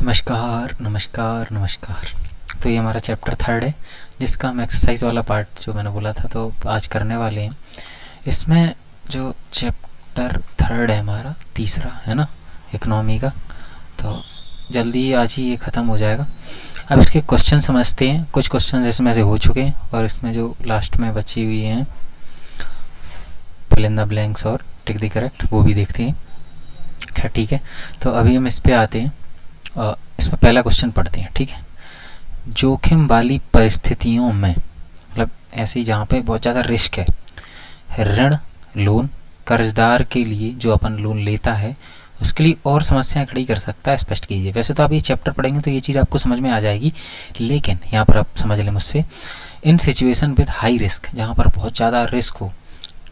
नमस्कार नमस्कार नमस्कार। तो ये हमारा चैप्टर थर्ड है, जिसका हम एक्सरसाइज वाला पार्ट जो मैंने बोला था तो आज करने वाले हैं। इसमें जो चैप्टर थर्ड है हमारा तीसरा है ना, इकोनॉमी का, तो जल्दी ही आज ही ये ख़त्म हो जाएगा। अब इसके क्वेश्चन समझते हैं। कुछ क्वेश्चन इसमें से हो चुके हैं और इसमें जो लास्ट में बची हुई हैं फिल इन द ब्लैंक्स और टिक द करेक्ट, वो भी देखते हैं। क्या ठीक है, तो अभी हम इस पे आते हैं। इसमें पहला क्वेश्चन पढ़ते हैं, ठीक है। जोखिम वाली परिस्थितियों में, मतलब ऐसे ही जहाँ पे बहुत ज़्यादा रिस्क है, ऋण लोन कर्जदार के लिए जो अपन लोन लेता है उसके लिए और समस्याएं खड़ी कर सकता है, स्पष्ट कीजिए। वैसे तो आप ये चैप्टर पढ़ेंगे तो ये चीज़ आपको समझ में आ जाएगी, लेकिन यहाँ पर आप समझ लें मुझसे। इन सिचुएशन विद हाई रिस्क, जहाँ पर बहुत ज़्यादा रिस्क हो,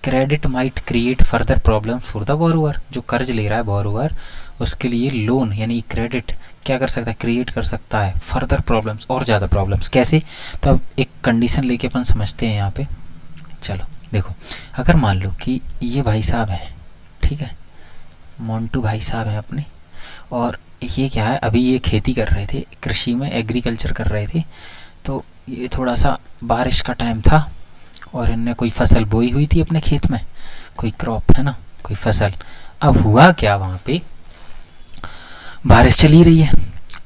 credit might create further problem for the borrower, जो कर्ज ले रहा है बोरोवर उसके लिए लोन यानी क्रेडिट क्या कर सकता है, क्रिएट कर सकता है फर्दर प्रॉब्लम्स, और ज़्यादा प्रॉब्लम्स। कैसे, तो अब एक कंडीशन लेके अपन समझते हैं यहाँ पे। चलो देखो, अगर मान लो कि ये भाई साहब हैं, ठीक है, मोन्टू भाई साहब हैं अपने, और ये क्या है, अभी ये खेती कर रहे थे, कृषि में एग्रीकल्चर कर रहे थे। तो ये थोड़ा सा बारिश का टाइम था और इनने कोई फसल बोई हुई थी अपने खेत में, कोई क्रॉप है ना, कोई फसल। अब हुआ क्या, वहाँ पे बारिश चली रही है।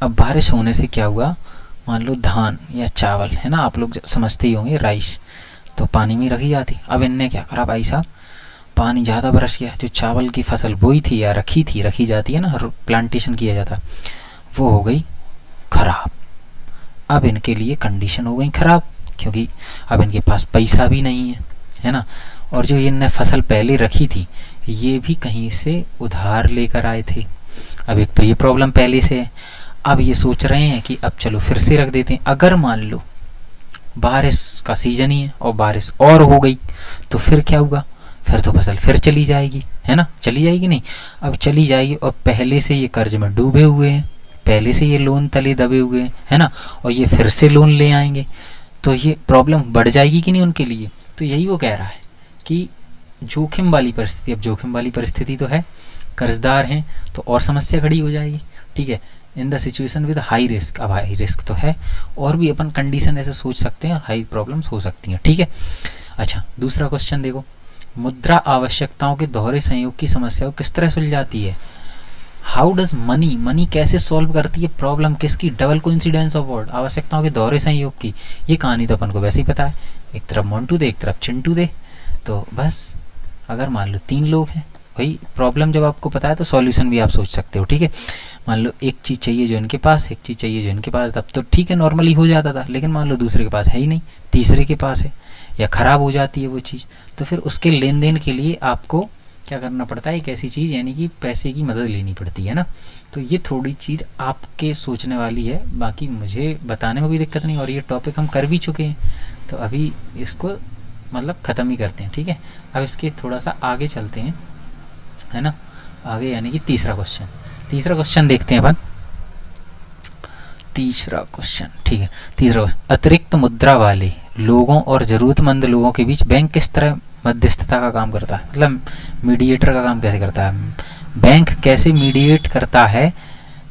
अब बारिश होने से क्या हुआ, मान लो धान या चावल है ना, आप लोग समझते ही होंगे, राइस तो पानी में रखी जाती। अब इनने क्या करा भाई साहब, पानी ज़्यादा बरस गया, जो चावल की फसल बोई थी या रखी जाती है ना, प्लांटेशन किया जाता, वो हो गई खराब। अब इनके लिए कंडीशन हो गई खराब, क्योंकि अब इनके पास पैसा भी नहीं है ना। और जो इनने फसल पहले रखी थी ये भी कहीं से उधार लेकर आए थे। अब एक तो ये प्रॉब्लम पहले से है। अब ये सोच रहे हैं कि अब चलो फिर से रख देते हैं। अगर मान लो बारिश का सीजन ही है और बारिश और हो गई तो फिर क्या होगा, फिर तो फसल फिर चली जाएगी, है ना, चली जाएगी नहीं, अब चली जाएगी। और पहले से ये कर्ज में डूबे हुए हैं, पहले से ये लोन तले दबे हुए हैं, है ना, और ये फिर से लोन ले आएंगे तो ये प्रॉब्लम बढ़ जाएगी कि नहीं उनके लिए। तो यही वो कह रहा है कि जोखिम वाली परिस्थिति, अब जोखिम वाली परिस्थिति तो है, कर्जदार हैं तो और समस्या खड़ी हो जाएगी, ठीक है। In the situation with high risk, अब हाई रिस्क तो है, और भी अपन कंडीशन ऐसे सोच सकते हैं, हाई प्रॉब्लम्स हो सकती हैं, ठीक है। अच्छा, दूसरा क्वेश्चन देखो, मुद्रा आवश्यकताओं के दोहरे संयोग की समस्या को किस तरह सुलझाती है। हाउ डज मनी कैसे सॉल्व करती है प्रॉब्लम किसकी, डबल कोइंसिडेंस ऑफ वर्ड, आवश्यकताओं के दोहरे संयोग की। ये कहानी तो अपन को वैसे ही पता है, एक तरफ मोन्टू दे एक तरफ चिंटू दे, तो बस अगर मान लो 3 लोग हैं, भाई प्रॉब्लम जब आपको पता है तो सॉल्यूशन भी आप सोच सकते हो, ठीक है। मान लो एक चीज़ चाहिए जो इनके पास, एक चीज़ चाहिए जो इनके पास, तब तो ठीक है नॉर्मली हो जाता था। लेकिन मान लो दूसरे के पास है ही नहीं, तीसरे के पास है, या ख़राब हो जाती है वो चीज़, तो फिर उसके लेन देन के लिए आपको क्या करना पड़ता है, एक ऐसी चीज़ यानी कि पैसे की मदद लेनी पड़ती है ना। तो ये थोड़ी चीज़ आपके सोचने वाली है, बाकी मुझे बताने में कोई दिक्कत नहीं, और ये टॉपिक हम कर भी चुके हैं, तो अभी इसको मतलब ख़त्म ही करते हैं, ठीक है। अब इसके थोड़ा सा आगे चलते हैं, है ना, आगे यानी कि तीसरा क्वेश्चन देखते हैं अपन। तीसरा क्वेश्चन, ठीक है, तीसरा क्वेश्चन, अतिरिक्त मुद्रा वाले लोगों और ज़रूरतमंद लोगों के बीच बैंक किस तरह मध्यस्थता का काम करता है, मतलब मीडिएटर का काम कैसे करता है। बैंक कैसे मीडिएट करता है,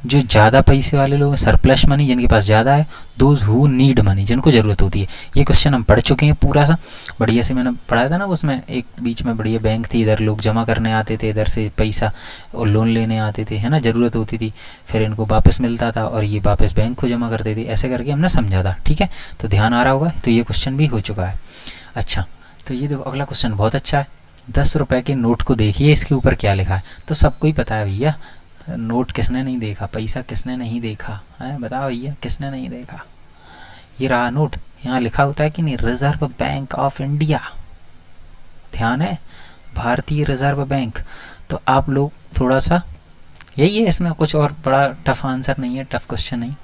जो ज़्यादा पैसे वाले लोग हैं, सरप्लस मनी जिनके पास ज़्यादा है, दोज हु नीड मनी जिनको ज़रूरत होती है। ये क्वेश्चन हम पढ़ चुके हैं पूरा सा, बढ़िया से मैंने पढ़ाया था ना, उसमें एक बीच में बढ़िया बैंक थी, इधर लोग जमा करने आते थे, इधर से पैसा और लोन लेने आते थे, है ना, ज़रूरत होती थी, फिर इनको वापस मिलता था और ये वापस बैंक को जमा करते थे, ऐसे करके हमने समझा था, ठीक है। तो ध्यान आ रहा होगा, तो ये क्वेश्चन भी हो चुका है। अच्छा, तो ये देखो अगला क्वेश्चन बहुत अच्छा है। 10 रुपये के नोट को देखिए, इसके ऊपर क्या लिखा है, तो सबको ही पता है भैया, नोट किसने नहीं देखा, पैसा किसने नहीं देखा है, बताओ भैया किसने नहीं देखा। ये रहा नोट, यहाँ लिखा होता है कि नहीं, रिजर्व बैंक ऑफ इंडिया, ध्यान है, भारतीय रिजर्व बैंक। तो आप लोग थोड़ा सा यही है, इसमें कुछ और बड़ा टफ आंसर नहीं है, टफ क्वेश्चन नहीं,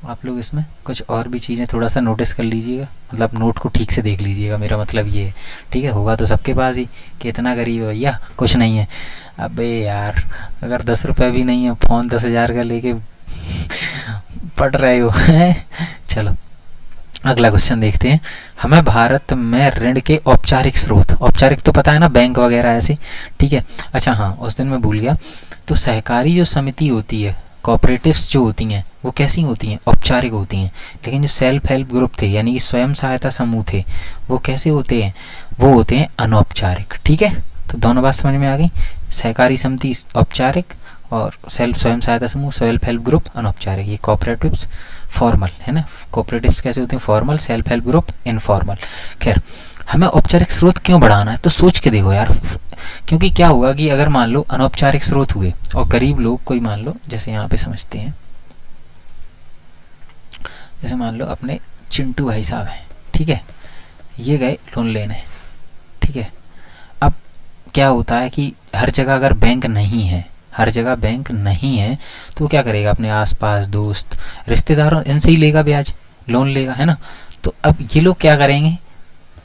आप लोग इसमें कुछ और भी चीज़ें थोड़ा सा नोटिस कर लीजिएगा, मतलब नोट को ठीक से देख लीजिएगा, मेरा मतलब ये है, ठीक है। होगा तो सबके पास ही कि इतना गरीब है भैया कुछ नहीं है। अबे यार, अगर 10 रुपये भी नहीं है, फ़ोन 10,000 का लेके पढ़ रहे हो चलो अगला क्वेश्चन देखते हैं। हमें भारत में ऋण के औपचारिक स्रोत, औपचारिक तो पता है ना, बैंक वगैरह ऐसे, ठीक है। अच्छा हाँ, उस दिन मैं भूल गया, तो सहकारी जो समिति होती है कोऑपरेटिव्स जो होती हैं वो कैसी होती हैं, औपचारिक होती हैं। लेकिन जो सेल्फ हेल्प ग्रुप थे यानी कि स्वयं सहायता समूह थे वो कैसे होते हैं, वो होते हैं अनौपचारिक। ठीक है, तो दोनों बात समझ में आ गई। सहकारी समिति औपचारिक और स्वयं सहायता समूह सेल्फ हेल्प ग्रुप अनौपचारिक। ये कोऑपरेटिव्स फॉर्मल है ना। कोऑपरेटिव्स कैसे होते हैं, formal, self help group informal. खैर, हमें औपचारिक स्रोत क्यों बढ़ाना है, तो सोच के देखो यार। क्योंकि क्या होगा कि अगर मान लो अनौपचारिक स्रोत हुए और गरीब लोग, कोई मान लो जैसे यहाँ पे समझते हैं, जैसे मान लो अपने चिंटू भाई साहब हैं, ठीक है, ये गए लोन लेने। ठीक है, अब क्या होता है कि हर जगह अगर बैंक नहीं है, हर जगह बैंक नहीं है तो क्या करेगा, अपने आसपास दोस्त रिश्तेदारों इनसे ही लेगा ब्याज, लोन लेगा, है ना। तो अब ये लोग क्या करेंगे,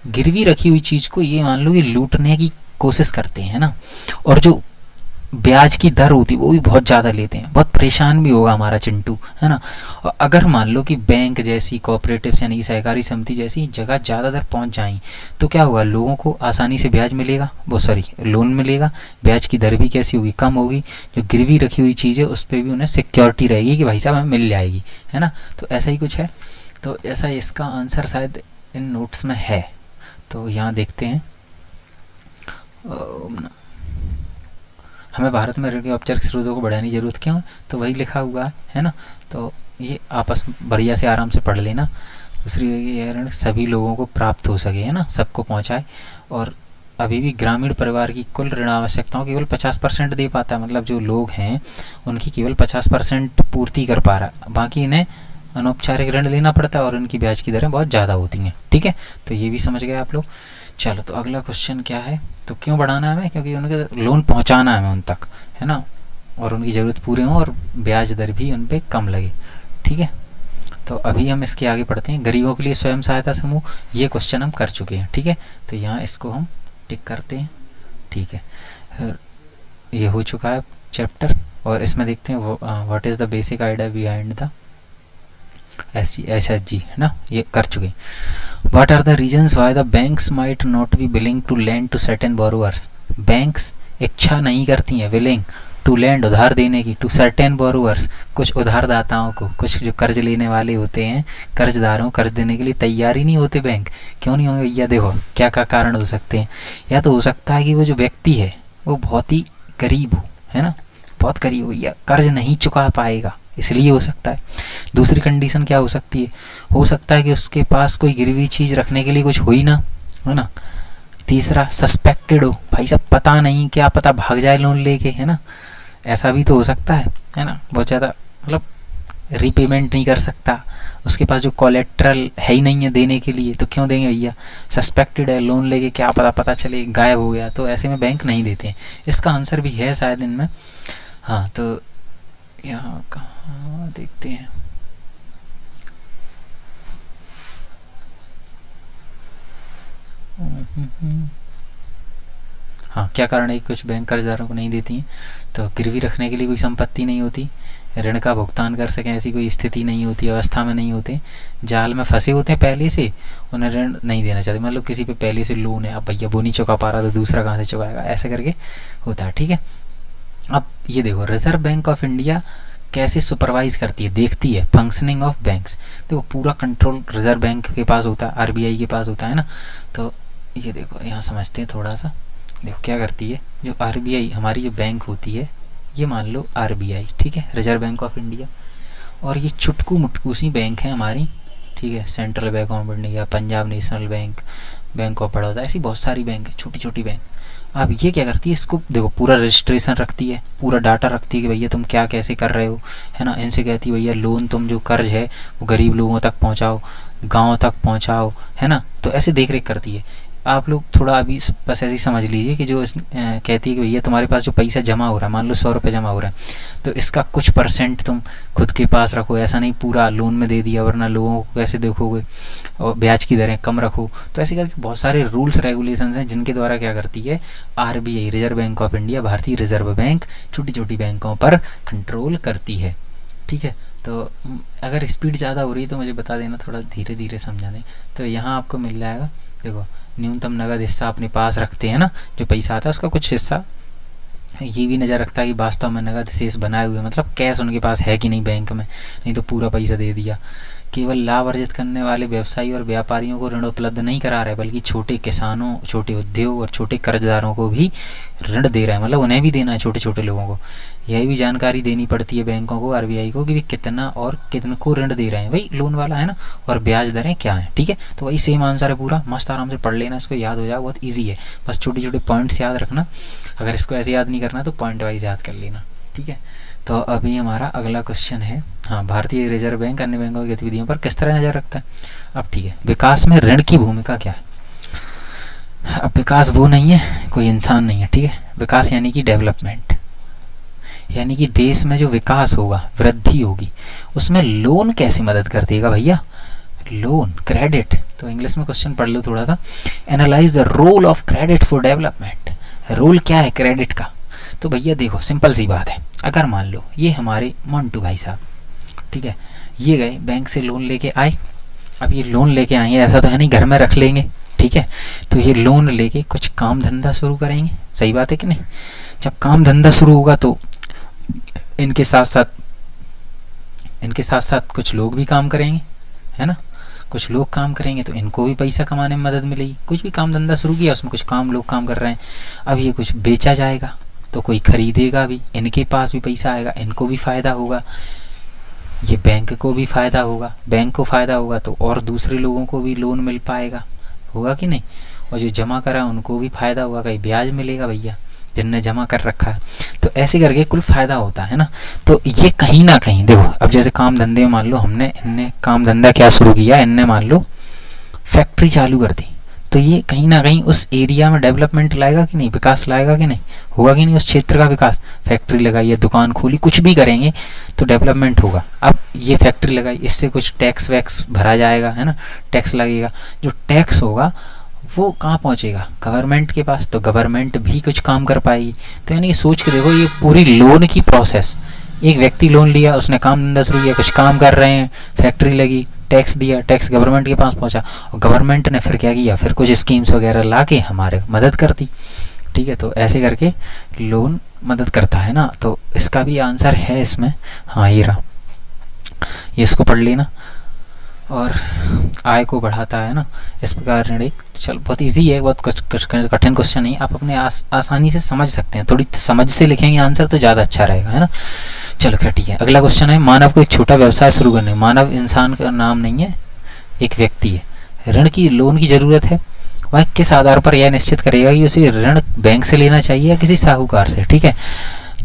गिरवी रखी हुई चीज़ को ये मान लो कि लूटने की कोशिश करते हैं, है ना। और जो ब्याज की दर होती है वो भी बहुत ज़्यादा लेते हैं, बहुत परेशान भी होगा हमारा चिंटू, है ना। और अगर मान लो कि बैंक जैसी कोऑपरेटिव्स यानी कि सहकारी समिति जैसी जगह ज़्यादा दर पहुंच जाएं तो क्या होगा, लोगों को आसानी से ब्याज मिलेगा, लोन मिलेगा, ब्याज की दर भी कैसी होगी, कम होगी। जो गिरवी रखी हुई चीज़ है उस पर भी उन्हें सिक्योरिटी रहेगी कि भाई साहब हमें मिल जाएगी, है ना। तो ऐसा ही कुछ है। तो ऐसा इसका आंसर शायद इन नोट्स में है, तो यहाँ देखते हैं। हमें भारत में ऋण के औपचारिक स्रोतों को बढ़ाने की जरूरत क्यों है, तो वही लिखा हुआ है ना। तो ये आपस में बढ़िया से आराम से पढ़ लेना। दूसरी ये ऋण सभी लोगों को प्राप्त हो सके, है ना, सबको पहुंचाए। और अभी भी ग्रामीण परिवार की कुल ऋण आवश्यकताओं केवल 50% दे पाता है, मतलब जो लोग हैं उनकी केवल 50% पूर्ति कर पा रहा है, बाकी इन्हें अनौपचारिक ऋण लेना पड़ता है और उनकी ब्याज की दरें बहुत ज़्यादा होती हैं। ठीक है, तो ये भी समझ गए आप लोग। चलो, तो अगला क्वेश्चन क्या है, तो क्यों बढ़ाना है हमें, क्योंकि उनके लोन पहुंचाना है हमें उन तक, है ना, और उनकी ज़रूरत पूरे हों और ब्याज दर भी उन पर कम लगे। ठीक है, तो अभी हम इसके आगे पढ़ते हैं। गरीबों के लिए स्वयं सहायता समूह, ये क्वेश्चन हम कर चुके हैं। ठीक है, तो यहाँ इसको हम टिक करते हैं। ठीक है, ये हो चुका है चैप्टर, और इसमें देखते हैं what is the basic idea behind the SHG, है ना, ये कर चुके। What are the reasons why the banks might not be willing to lend to certain borrowers? Banks इच्छा नहीं करती हैं willing to lend, उधार देने की, to certain borrowers, कुछ उधारदाताओं को, कुछ जो कर्ज लेने वाले होते हैं, कर्जदारों, कर्ज देने के लिए तैयार ही नहीं होते बैंक। क्यों नहीं होंगे भैया, देखो क्या क्या कारण हो सकते हैं। या तो हो सकता है कि वो जो व्यक्ति है वो बहुत ही गरीब हो, है ना, बहुत गरीब हो भैया, कर्ज नहीं चुका पाएगा, इसलिए हो सकता है। दूसरी कंडीशन क्या हो सकती है, हो सकता है कि उसके पास कोई गिरवी चीज़ रखने के लिए कुछ हो ही ना, है ना। तीसरा, सस्पेक्टेड हो, भाई साहब पता नहीं, क्या पता भाग जाए लोन लेके, है ना, ऐसा भी तो हो सकता है ना। बहुत ज़्यादा मतलब रीपेमेंट नहीं कर सकता, उसके पास जो कोलेट्रल है ही नहीं है देने के लिए, तो क्यों देंगे भैया। सस्पेक्टेड है, लोन लेके क्या पता चले गायब हो गया, तो ऐसे में बैंक नहीं देते हैं। इसका आंसर भी है शायद इनमें। हाँ, तो यहाँ कहाँ देखते हैं, हाँ, क्या कारण है कुछ बैंक कर्जदारों को नहीं देती हैं, तो गिरवी रखने के लिए कोई संपत्ति नहीं होती, ऋण का भुगतान कर सकें ऐसी कोई स्थिति नहीं होती, अवस्था में नहीं होते, जाल में फंसे होते हैं पहले से, उन्हें ऋण नहीं देना चाहते। मतलब किसी पे पहले से लोन है, अब भैया वो नहीं चुका पा रहा तो दूसरा कहाँ से चुकाएगा, ऐसे करके होता है। ठीक है, अब ये देखो रिजर्व बैंक ऑफ इंडिया कैसे सुपरवाइज करती है, देखती है फंक्शनिंग ऑफ बैंक्स। देखो पूरा कंट्रोल रिजर्व बैंक के पास होता है, आरबीआई के पास होता है ना। तो ये देखो यहाँ समझते हैं थोड़ा सा। देखो क्या करती है, जो आरबीआई हमारी जो बैंक होती है, ये मान लो आरबीआई, ठीक है, रिजर्व बैंक ऑफ इंडिया, और ये चुटकू मुटकू सी बैंक है हमारी, ठीक है, central bank of India, Punjab national bank, bank of Baroda, ऐसी बहुत सारी बैंक है, छोटी छोटी बैंक। अब ये क्या करती है, इसको देखो पूरा रजिस्ट्रेशन रखती है, पूरा डाटा रखती है कि भैया तुम क्या कैसे कर रहे हो, है ना। इनसे कहती है भैया लोन तुम जो कर्ज है वो गरीब लोगों तक पहुंचाओ, गांव तक पहुंचाओ, है ना। तो ऐसे देख रेख करती है। आप लोग थोड़ा अभी बस ऐसे ही समझ लीजिए कि जो कहती है कि भैया तुम्हारे पास जो पैसा जमा हो रहा है, मान लो 100 रुपये जमा हो रहा है, तो इसका कुछ % तुम खुद के पास रखो, ऐसा नहीं पूरा लोन में दे दिया, वरना लोगों को कैसे देखोगे, और ब्याज की दरें कम रखो। तो ऐसे करके बहुत सारे रूल्स रेगुलेशंस हैं जिनके द्वारा क्या करती है RBI, reserve bank of India, भारतीय रिजर्व बैंक, छोटी छोटी बैंकों पर कंट्रोल करती है। ठीक है, तो अगर स्पीड ज़्यादा हो रही है तो मुझे बता देना, थोड़ा धीरे धीरे समझा दें। तो यहाँ आपको मिल जाएगा, देखो न्यूनतम नगद हिस्सा अपने पास रखते हैं ना, जो पैसा आता है उसका कुछ हिस्सा ये भी नज़र रखता है कि वास्तव में नगद शेष बनाए हुए, मतलब कैश उनके पास है कि नहीं बैंक में, नहीं तो पूरा पैसा दे दिया। केवल लाभ अर्जित करने वाले व्यवसायी और व्यापारियों को ऋण उपलब्ध नहीं करा रहा है, बल्कि छोटे किसानों, छोटे उद्योग और छोटे कर्जदारों को भी ऋण दे रहा है, मतलब उन्हें भी देना है, छोटे छोटे लोगों को। यही भी जानकारी देनी पड़ती है बैंकों को, आरबीआई को, कि भी कितना और कितने को ऋण दे रहे हैं, भाई लोन वाला है ना, और ब्याज दरें क्या है। ठीक है, तो वही सेम आंसर है पूरा, मस्त आराम से पढ़ लेना, इसको याद हो जाए, बहुत ईजी है, बस छोटे छोटे पॉइंट्स याद रखना। अगर इसको ऐसे याद नहीं करना तो पॉइंट वाइज याद कर लेना। ठीक है, तो अभी हमारा अगला क्वेश्चन है, हाँ, भारतीय रिजर्व बैंक अन्य बैंकों की गतिविधियों पर किस तरह नज़र रखता है। अब ठीक है, विकास में ऋण की भूमिका क्या है। अब विकास वो नहीं है, कोई इंसान नहीं है, ठीक है, विकास यानी कि डेवलपमेंट, यानी कि देश में जो विकास होगा, वृद्धि होगी, उसमें लोन कैसे मदद कर देगा भैया, लोन, क्रेडिट। तो इंग्लिश में क्वेश्चन पढ़ लो थोड़ा सा, analyse the role of credit for development. Role क्या है क्रेडिट का, तो भैया देखो सिंपल सी बात है, अगर मान लो ये हमारे मंटू भाई साहब, ठीक है, ये गए बैंक से लोन लेके आए, अब ये लोन लेके आए हैं, ऐसा तो है नहीं घर में रख लेंगे, ठीक है, तो ये लोन लेके कुछ काम धंधा शुरू करेंगे, सही बात है कि नहीं। जब काम धंधा शुरू होगा तो इनके साथ साथ कुछ लोग भी काम करेंगे, है ना, कुछ लोग काम करेंगे तो इनको भी पैसा कमाने में मदद मिलेगी। कुछ भी काम धंधा शुरू किया, उसमें कुछ काम लोग काम कर रहे हैं, अब ये कुछ बेचा जाएगा तो कोई खरीदेगा भी, इनके पास भी पैसा आएगा, इनको भी फ़ायदा होगा, ये बैंक को भी फ़ायदा होगा, बैंक को फ़ायदा होगा तो और दूसरे लोगों को भी लोन मिल पाएगा, होगा कि नहीं, और जो जमा करा उनको भी फ़ायदा होगा, कहीं ब्याज मिलेगा भैया जिनने जमा कर रखा है, तो ऐसे करके कुल फ़ायदा होता है ना। तो ये कहीं ना कहीं देखो, अब जैसे काम धंधे में मान लो इनने काम धंधा क्या शुरू किया, इनने मान लो फैक्ट्री चालू कर दी, तो ये कहीं ना कहीं उस एरिया में डेवलपमेंट लाएगा कि नहीं, विकास लाएगा कि नहीं, होगा कि नहीं, उस क्षेत्र का विकास। फैक्ट्री लगाई है, दुकान खोली, कुछ भी करेंगे तो डेवलपमेंट होगा। अब ये फैक्ट्री लगाई, इससे कुछ टैक्स वैक्स भरा जाएगा, है ना, टैक्स लगेगा, जो टैक्स होगा वो कहाँ पहुँचेगा, गवर्नमेंट के पास, तो गवर्नमेंट भी कुछ काम कर पाएगी। तो यानी सोच के देखो, ये पूरी लोन की प्रोसेस, एक व्यक्ति लोन लिया, उसने काम धंधा शुरू किया, कुछ काम कर रहे हैं, फैक्ट्री लगी, टैक्स दिया, टैक्स गवर्नमेंट के पास पहुंचा, और गवर्नमेंट ने फिर क्या किया, फिर कुछ स्कीम्स वगैरह ला के हमारे मदद करती। ठीक है, तो ऐसे करके लोन मदद करता है ना। तो इसका भी आंसर है इसमें, हाँ ये रहा, ये इसको पढ़ लेना। और आय को बढ़ाता है ना, इस प्रकार ऋण एक, चल बहुत इजी है, बहुत कठिन क्वेश्चन नहीं, आप अपने आसानी से समझ सकते हैं, थोड़ी समझ से लिखेंगे आंसर तो ज़्यादा अच्छा रहेगा, है ना। चलो खैर ठीक है, अगला क्वेश्चन है, मानव को एक छोटा व्यवसाय शुरू करने, मानव इंसान का नाम नहीं है, एक व्यक्ति है, ऋण की, लोन की ज़रूरत है, वह किस आधार पर यह निश्चित करेगा कि उसे ऋण बैंक से लेना चाहिए या किसी साहूकार से। ठीक है,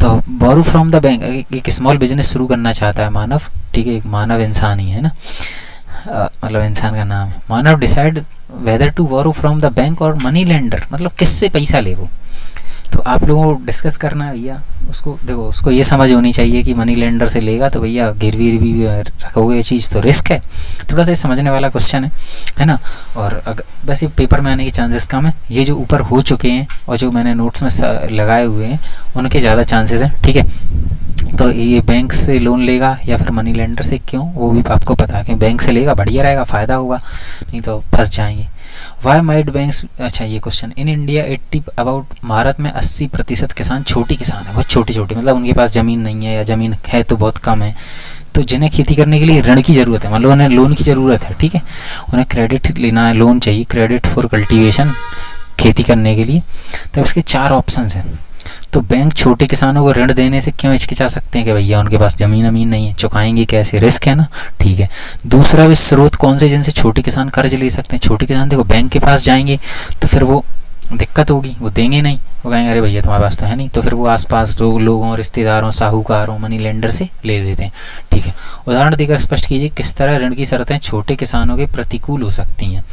तो बोरो फ्रॉम द बैंक, एक स्मॉल बिजनेस शुरू करना चाहता है मानव, ठीक है, एक मानव इंसान ही है ना, मतलब इंसान का नाम है। Manav decide whether to borrow from the bank और मनी लेंडर, मतलब किससे पैसा ले वो, तो आप लोगों को डिस्कस करना है भैया। उसको देखो, उसको ये समझ होनी चाहिए कि मनी लेंडर से लेगा तो भैया गिरवी भी रखोगे, ये चीज़ तो रिस्क है, थोड़ा सा समझने वाला क्वेश्चन है ना। और अगर बस ये पेपर में आने के चांसेस कम है, ये जो ऊपर हो चुके हैं और जो मैंने नोट्स में लगाए हुए हैं उनके ज़्यादा चांसेस हैं। ठीक है, तो ये बैंक से लोन लेगा या फिर मनी लेंडर से, क्यों, वो भी आपको पता है कि बैंक से लेगा बढ़िया रहेगा, फ़ायदा होगा, नहीं तो फंस जाएंगे। वाई माइट बैंक्स, अच्छा ये question, in India 80 about, Bharat में 80% किसान छोटी किसान है, बहुत छोटी छोटी, मतलब उनके पास ज़मीन नहीं है या ज़मीन है तो बहुत कम है, तो जिन्हें खेती करने के लिए ऋण की ज़रूरत है, मतलब उन्हें लोन की ज़रूरत है। ठीक है, उन्हें क्रेडिट लेना है, लोन चाहिए, क्रेडिट फॉर कल्टीवेशन, खेती करने के लिए। तो इसके 4 ऑप्शन हैं। तो बैंक छोटे किसानों को ऋण देने से क्यों हिचकिचा सकते हैं कि भैया उनके पास ज़मीन अमीन नहीं है, चुकाएंगे कैसे, रिस्क है ना। ठीक है, दूसरा भी स्रोत कौन से जिनसे छोटे किसान कर्ज ले सकते हैं। छोटे किसान देखो बैंक के पास जाएंगे तो फिर वो दिक्कत होगी, वो देंगे नहीं, वो कहेंगे अरे भैया तुम्हारे पास तो है नहीं, तो फिर वो आसपास लोगों, रिश्तेदारों, साहूकारों, मनी लेंडर से ले लेते हैं। ठीक है, उदाहरण देकर स्पष्ट कीजिए किस तरह ऋण की शर्तें छोटे किसानों के प्रतिकूल हो सकती हैं।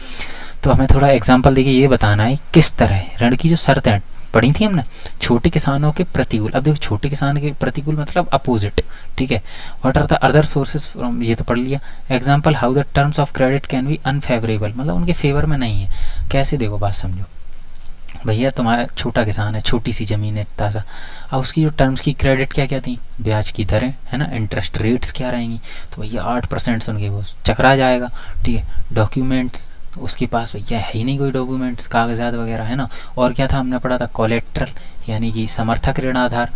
तो हमें थोड़ा एग्जाम्पल देके ये बताना है किस तरह ऋण की जो शर्तें पढ़ी थी हमने, छोटे किसानों के प्रतिकूल। अब देखो छोटे किसान के प्रतिकूल मतलब अपोजिट। ठीक है, what are the other sources from, ये तो पढ़ लिया। Example, how the terms of credit can be unfavourable, मतलब उनके फेवर में नहीं है। कैसे, देखो बात समझो भैया, तुम्हारा छोटा किसान है, छोटी सी ज़मीन है, ताज़ा, अब उसकी जो टर्म्स की क्रेडिट क्या क्या थी, ब्याज की दरें, है ना, इंटरेस्ट रेट्स क्या रहेंगी, तो भैया 8% सुन के वो चकरा जाएगा। ठीक है, डॉक्यूमेंट्स उसके पास भैया है ही नहीं कोई डॉक्यूमेंट्स, कागजात वगैरह, है ना। और क्या था हमने पढ़ा था, कोलेट्रल यानी कि समर्थक ऋण आधार,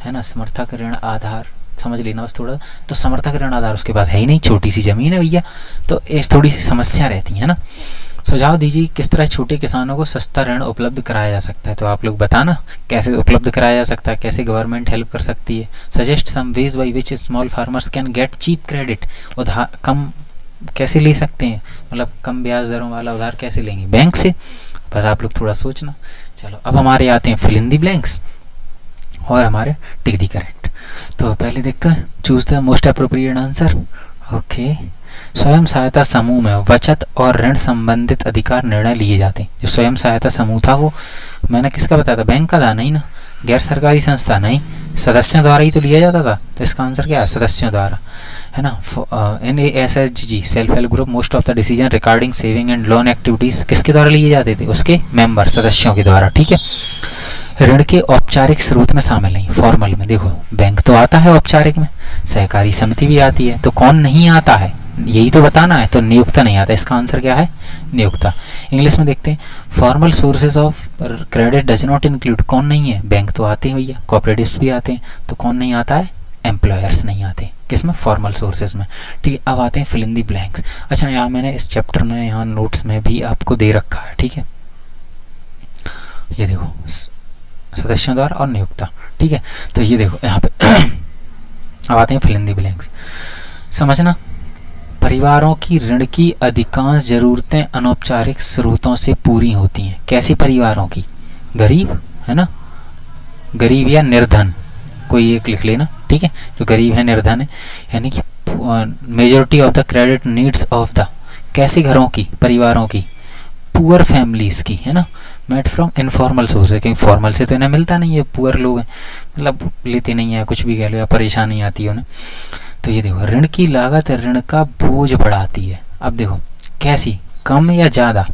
है ना, समर्थक ऋण आधार समझ लेना बस थोड़ा। तो समर्थक ऋण आधार उसके पास है ही नहीं, छोटी सी ज़मीन है भैया, तो इस थोड़ी सी समस्या रहती है ना। सुझाव दीजिए किस तरह छोटे किसानों को सस्ता ऋण उपलब्ध कराया जा सकता है। तो आप लोग बताना कैसे उपलब्ध कराया जा सकता है, कैसे गवर्नमेंट हेल्प कर सकती है। Suggest some ways by which small farmers can get cheap credit, उधार कम कैसे ले सकते हैं, मतलब कम ब्याज दरों वाला उधार कैसे लेंगे, बैंक से। बस आप लोग थोड़ा सोचना। चलो अब हमारे आते हैं फिल इन दी ब्लैंक्स और हमारे टिक दी करेक्ट। तो पहले देखते हैं, choose the most appropriate answer. Okay, स्वयं सहायता समूह में बचत और ऋण संबंधित अधिकार निर्णय लिए जाते हैं। जो स्वयं सहायता समूह था वो मैंने किसका बताया था, बैंक का था नहीं ना, गैर सरकारी संस्था नहीं, सदस्यों द्वारा ही तो लिया जाता था। तो इसका आंसर क्या है, सदस्यों द्वारा, है ना। NASSG self help group most of the decision regarding saving and loan activities किसके द्वारा लिए जाते थे, उसके मेंबर सदस्यों के द्वारा, ठीक है। ऋण के औपचारिक स्रोत में शामिल नहीं, फॉर्मल में देखो बैंक तो आता है औपचारिक में, सहकारी समिति भी आती है, तो कौन नहीं आता है यही तो बताना है। तो नियुक्ता नहीं आता, इसका आंसर क्या है, नियुक्ता। इंग्लिश में देखते हैं, formal sources of credit does not include, कौन नहीं है, बैंक तो आते हैं भैया, कोऑपरेटिव्स भी आते हैं, तो कौन नहीं आता है, एम्प्लॉयर्स नहीं आते, किसमें, फॉर्मल सोर्सेज में, ठीक है। अब आते हैं फिल इन दी ब्लैंक्स। अच्छा यहाँ मैंने इस चैप्टर में यहाँ नोट्स में भी आपको दे रखा है, ठीक है, ये देखो सदस्यों द्वारा और नियुक्ता, ठीक है। तो ये देखो यहाँ पे अब आते हैं फिल इन दी ब्लैंक्स। समझना, परिवारों की ऋण की अधिकांश ज़रूरतें अनौपचारिक स्रोतों से पूरी होती हैं। कैसे परिवारों की, गरीब, है ना, गरीब या निर्धन, कोई एक लिख लेना, ठीक है, जो गरीब है निर्धन है, यानी कि majority of the credit needs of the, कैसे घरों की, परिवारों की, पुअर फैमिलीज़ की, है ना, मेट फ्रॉम इनफॉर्मल सोर्स है, क्योंकि फॉर्मल से तो इन्हें मिलता नहीं है, पुअर लोग हैं, मतलब लेते नहीं है, कुछ भी कह लो, या परेशानी आती है उन्हें। तो ये देखो, ऋण की लागत ऋण का बोझ बढ़ाती है। अब देखो कैसी, कम या ज़्यादा,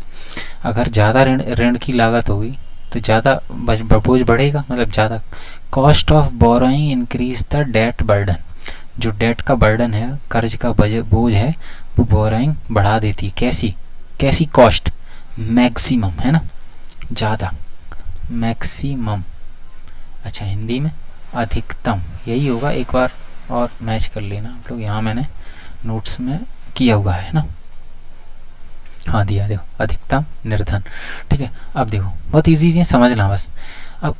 अगर ज़्यादा ऋण की लागत होगी तो ज़्यादा बोझ बढ़ेगा, मतलब ज़्यादा। Cost of borrowing increase the debt burden, जो डेट का बर्डन है, कर्ज का बोझ है, वो बोरोइंग बढ़ा देती है। कैसी, कैसी कॉस्ट, मैक्सिमम, है ना, ज़्यादा, मैक्सिमम। अच्छा हिंदी में अधिकतम, यही होगा, एक बार और मैच कर लेना आप लोग, यहाँ मैंने नोट्स में किया हुआ है ना, हाँ दिया, देखो अधिकतम निर्धन, ठीक है। अब देखो बहुत इजी है, समझना बस। अब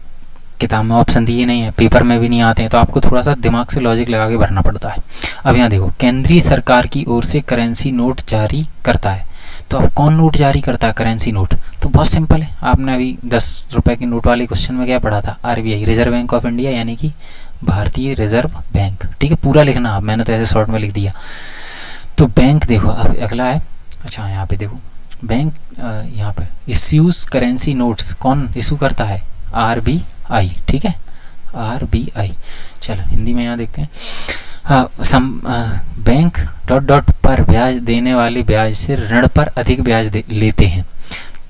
किताब में ऑप्शन दिए नहीं है, पेपर में भी नहीं आते हैं, तो आपको थोड़ा सा दिमाग से लॉजिक लगा के भरना पड़ता है। अब यहाँ देखो, केंद्रीय सरकार की ओर से करेंसी नोट जारी करता है। तो अब कौन नोट जारी करता है, करेंसी नोट, तो बहुत सिंपल है, आपने अभी 10 रुपए के नोट वाले क्वेश्चन में क्या पढ़ा था, RBI, reserve bank of India, यानी कि भारतीय रिजर्व बैंक, ठीक है, पूरा लिखना, आप मैंने तो ऐसे शॉर्ट में लिख दिया। तो बैंक देखो, अब अगला है, अच्छा यहाँ पे देखो, बैंक यहाँ पे इश्यूज करेंसी नोट्स, कौन इशू करता है, RBI, ठीक है, RBI। चलो हिंदी में यहाँ देखते हैं, बैंक डॉट डॉट पर ब्याज देने वाले ब्याज से ऋण पर अधिक ब्याज लेते हैं।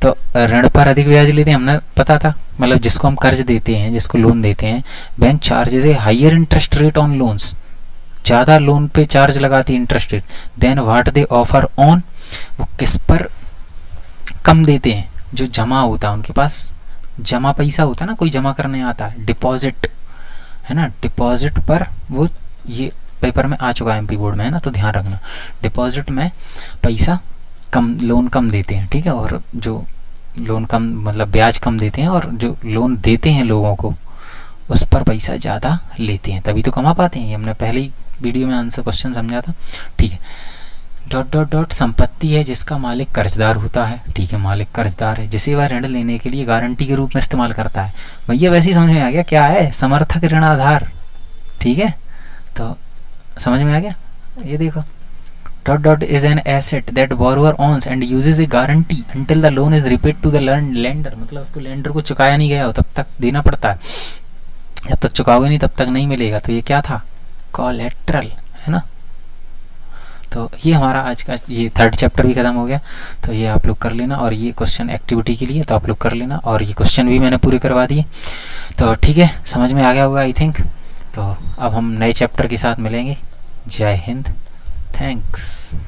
तो ऋण पर अधिक ब्याज लेते हैं, हमने पता था, मतलब जिसको हम कर्ज देते हैं, जिसको लोन देते हैं, बैंक चार्जेस है higher interest rate on loans, ज़्यादा लोन पे चार्ज लगाती है interest rate, then what they offer on, वो किस पर कम देते हैं, जो जमा होता है उनके पास, जमा पैसा होता है ना, कोई जमा करने आता है, डिपॉजिट, है ना, डिपॉजिट पर वो, ये पेपर में आ चुका है MP बोर्ड में, है ना, तो ध्यान रखना, डिपॉजिट में पैसा कम, लोन कम देते हैं, ठीक है, और जो लोन कम मतलब ब्याज कम देते हैं, और जो लोन देते हैं लोगों को उस पर पैसा ज़्यादा लेते हैं, तभी तो कमा पाते हैं। ये हमने पहली वीडियो में आंसर क्वेश्चन समझा था, ठीक है। डॉट डॉट डॉट संपत्ति है जिसका मालिक कर्जदार होता है, ठीक है, मालिक कर्जदार है, जिसे वह ऋण लेने के लिए गारंटी के रूप में इस्तेमाल करता है। भैया वैसे ही समझ में आ गया क्या है, समर्थक ऋण आधार, ठीक है, तो समझ में आ गया। ये देखो, dot dot is an asset that borrower owns and uses a guarantee until the loan is repaid to the lender, मतलब उसको लेंडर को चुकाया नहीं गया हो तब तक देना पड़ता है, जब तक चुकाओगे नहीं तब तक नहीं मिलेगा। तो ये क्या था, कोलेट्रल, है ना। तो ये हमारा आज का ये 3rd चैप्टर भी खत्म हो गया, तो ये आप लोग कर लेना, और ये क्वेश्चन एक्टिविटी के लिए तो आप लोग कर लेना, और ये क्वेश्चन भी मैंने पूरे करवा दिए, तो ठीक है, समझ में आ गया होगा आई थिंक। तो अब हम नए चैप्टर के साथ मिलेंगे। जय हिंद, थैंक्स।